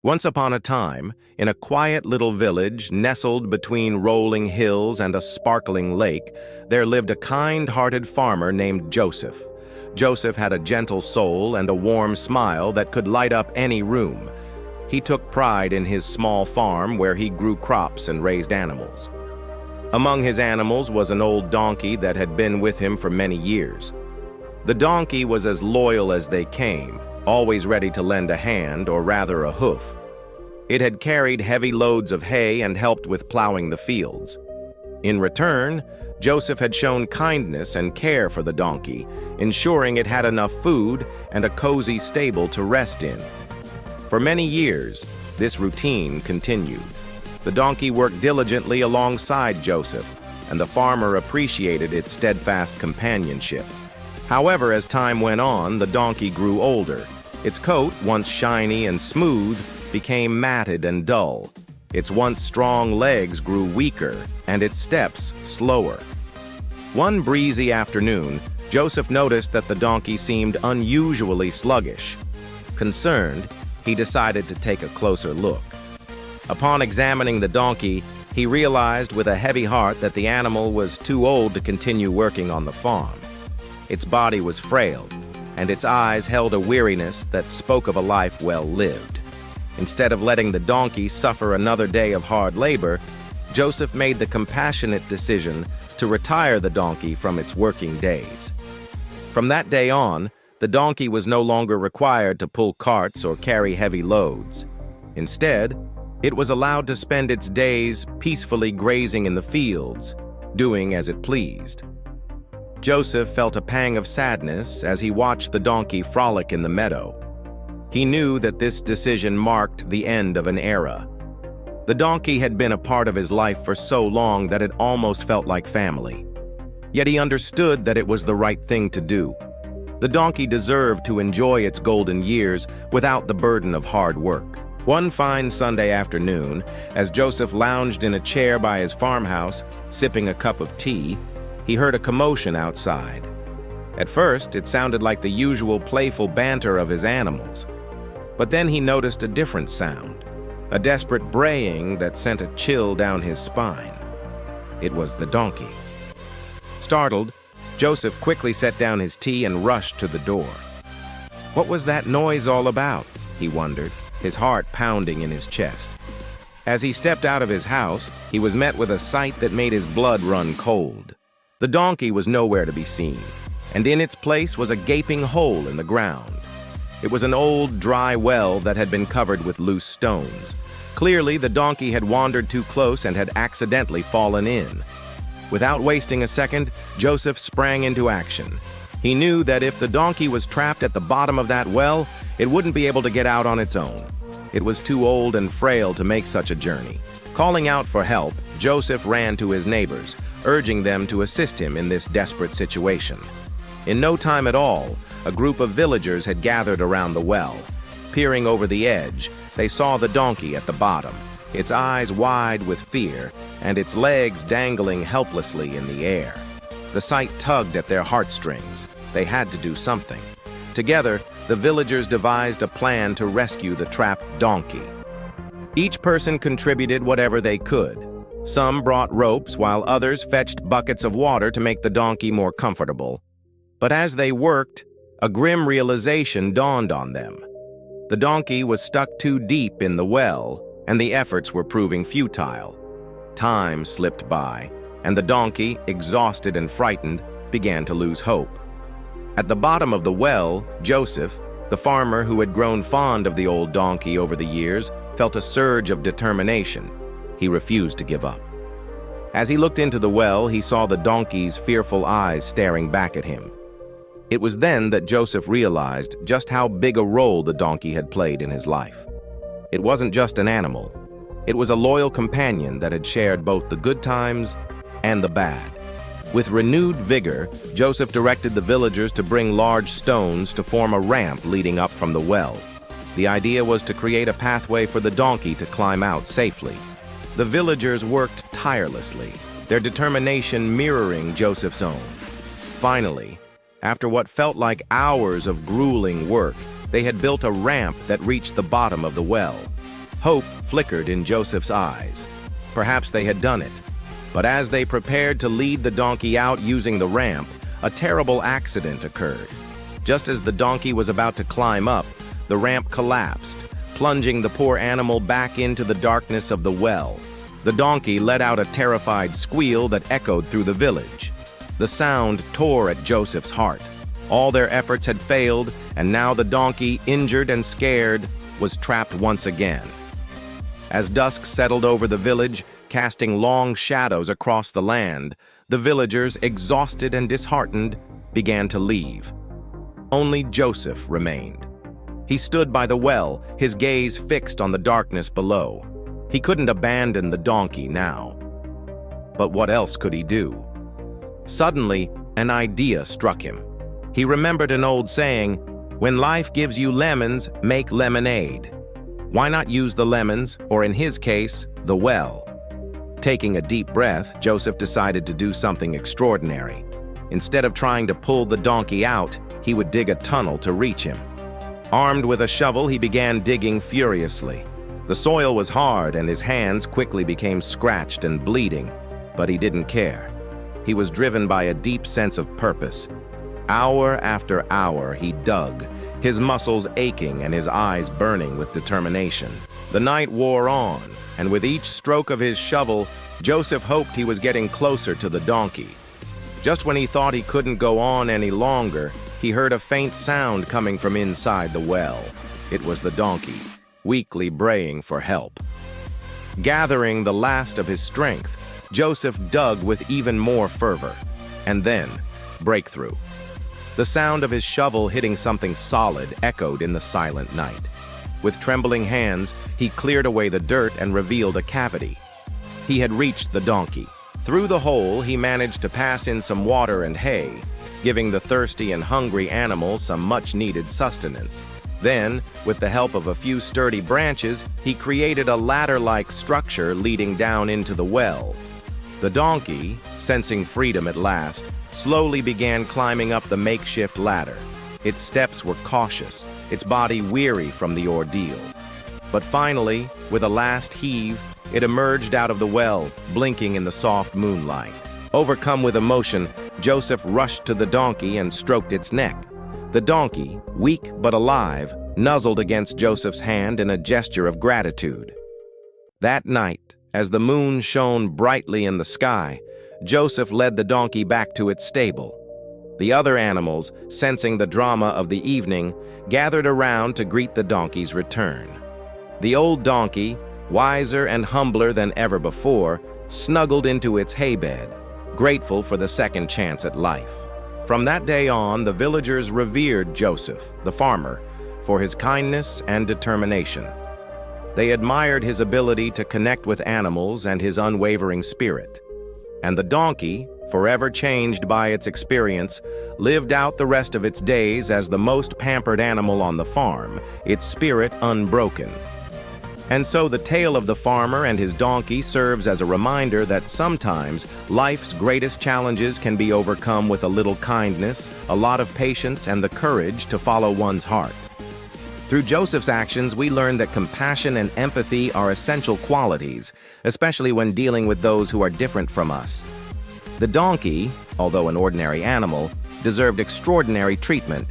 Once upon a time, in a quiet little village nestled between rolling hills and a sparkling lake, there lived a kind-hearted farmer named Joseph. Joseph had a gentle soul and a warm smile that could light up any room. He took pride in his small farm where he grew crops and raised animals. Among his animals was an old donkey that had been with him for many years. The donkey was as loyal as they came, always ready to lend a hand, or rather a hoof. It had carried heavy loads of hay and helped with plowing the fields. In return, Joseph had shown kindness and care for the donkey, ensuring it had enough food and a cozy stable to rest in. For many years, this routine continued. The donkey worked diligently alongside Joseph, and the farmer appreciated its steadfast companionship. However, as time went on, the donkey grew older. Its coat, once shiny and smooth, became matted and dull. Its once strong legs grew weaker, and its steps slower. One breezy afternoon, Joseph noticed that the donkey seemed unusually sluggish. Concerned, he decided to take a closer look. Upon examining the donkey, he realized with a heavy heart that the animal was too old to continue working on the farm. Its body was frail, and its eyes held a weariness that spoke of a life well lived. Instead of letting the donkey suffer another day of hard labor, Joseph made the compassionate decision to retire the donkey from its working days. From that day on, the donkey was no longer required to pull carts or carry heavy loads. Instead, it was allowed to spend its days peacefully grazing in the fields, doing as it pleased. Joseph felt a pang of sadness as he watched the donkey frolic in the meadow. He knew that this decision marked the end of an era. The donkey had been a part of his life for so long that it almost felt like family. Yet he understood that it was the right thing to do. The donkey deserved to enjoy its golden years without the burden of hard work. One fine Sunday afternoon, as Joseph lounged in a chair by his farmhouse, sipping a cup of tea, he heard a commotion outside. At first, it sounded like the usual playful banter of his animals. But then he noticed a different sound, a desperate braying that sent a chill down his spine. It was the donkey. Startled, Joseph quickly set down his tea and rushed to the door. What was that noise all about? He wondered, his heart pounding in his chest. As he stepped out of his house, he was met with a sight that made his blood run cold. The donkey was nowhere to be seen, and in its place was a gaping hole in the ground. It was an old, dry well that had been covered with loose stones. Clearly, the donkey had wandered too close and had accidentally fallen in. Without wasting a second, Joseph sprang into action. He knew that if the donkey was trapped at the bottom of that well, it wouldn't be able to get out on its own. It was too old and frail to make such a journey. Calling out for help, Joseph ran to his neighbors, urging them to assist him in this desperate situation. In no time at all, a group of villagers had gathered around the well. Peering over the edge, they saw the donkey at the bottom, its eyes wide with fear, and its legs dangling helplessly in the air. The sight tugged at their heartstrings. They had to do something. Together, the villagers devised a plan to rescue the trapped donkey. Each person contributed whatever they could. Some brought ropes, while others fetched buckets of water to make the donkey more comfortable. But as they worked, a grim realization dawned on them. The donkey was stuck too deep in the well, and the efforts were proving futile. Time slipped by, and the donkey, exhausted and frightened, began to lose hope. At the bottom of the well, Joseph, the farmer who had grown fond of the old donkey over the years, felt a surge of determination. He refused to give up. As he looked into the well, he saw the donkey's fearful eyes staring back at him. It was then that Joseph realized just how big a role the donkey had played in his life. It wasn't just an animal. It was a loyal companion that had shared both the good times and the bad. With renewed vigor, Joseph directed the villagers to bring large stones to form a ramp leading up from the well. The idea was to create a pathway for the donkey to climb out safely. The villagers worked tirelessly, their determination mirroring Joseph's own. Finally, after what felt like hours of grueling work, they had built a ramp that reached the bottom of the well. Hope flickered in Joseph's eyes. Perhaps they had done it. But as they prepared to lead the donkey out using the ramp, a terrible accident occurred. Just as the donkey was about to climb up, the ramp collapsed, plunging the poor animal back into the darkness of the well. The donkey let out a terrified squeal that echoed through the village. The sound tore at Joseph's heart. All their efforts had failed, and now the donkey, injured and scared, was trapped once again. As dusk settled over the village, casting long shadows across the land, the villagers, exhausted and disheartened, began to leave. Only Joseph remained. He stood by the well, his gaze fixed on the darkness below. He couldn't abandon the donkey now. But what else could he do? Suddenly, an idea struck him. He remembered an old saying, "When life gives you lemons, make lemonade." Why not use the lemons, or in his case, the well? Taking a deep breath, Joseph decided to do something extraordinary. Instead of trying to pull the donkey out, he would dig a tunnel to reach him. Armed with a shovel, he began digging furiously. The soil was hard and his hands quickly became scratched and bleeding, but he didn't care. He was driven by a deep sense of purpose. Hour after hour, he dug, his muscles aching and his eyes burning with determination. The night wore on, and with each stroke of his shovel, Joseph hoped he was getting closer to the donkey. Just when he thought he couldn't go on any longer, he heard a faint sound coming from inside the well. It was the donkey, weakly braying for help. Gathering the last of his strength, Joseph dug with even more fervor. And then, breakthrough. The sound of his shovel hitting something solid echoed in the silent night. With trembling hands, he cleared away the dirt and revealed a cavity. He had reached the donkey. Through the hole, he managed to pass in some water and hay, giving the thirsty and hungry animal some much-needed sustenance. Then, with the help of a few sturdy branches, he created a ladder-like structure leading down into the well. The donkey, sensing freedom at last, slowly began climbing up the makeshift ladder. Its steps were cautious, its body weary from the ordeal. But finally, with a last heave, it emerged out of the well, blinking in the soft moonlight. Overcome with emotion, Joseph rushed to the donkey and stroked its neck. The donkey, weak but alive, nuzzled against Joseph's hand in a gesture of gratitude. That night, as the moon shone brightly in the sky, Joseph led the donkey back to its stable. The other animals, sensing the drama of the evening, gathered around to greet the donkey's return. The old donkey, wiser and humbler than ever before, snuggled into its haybed, grateful for the second chance at life. From that day on, the villagers revered Joseph, the farmer, for his kindness and determination. They admired his ability to connect with animals and his unwavering spirit. And the donkey, forever changed by its experience, lived out the rest of its days as the most pampered animal on the farm, its spirit unbroken. And so the tale of the farmer and his donkey serves as a reminder that sometimes life's greatest challenges can be overcome with a little kindness, a lot of patience, and the courage to follow one's heart. Through Joseph's actions, we learn that compassion and empathy are essential qualities, especially when dealing with those who are different from us. The donkey, although an ordinary animal, deserved extraordinary treatment,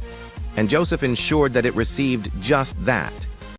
and Joseph ensured that it received just that.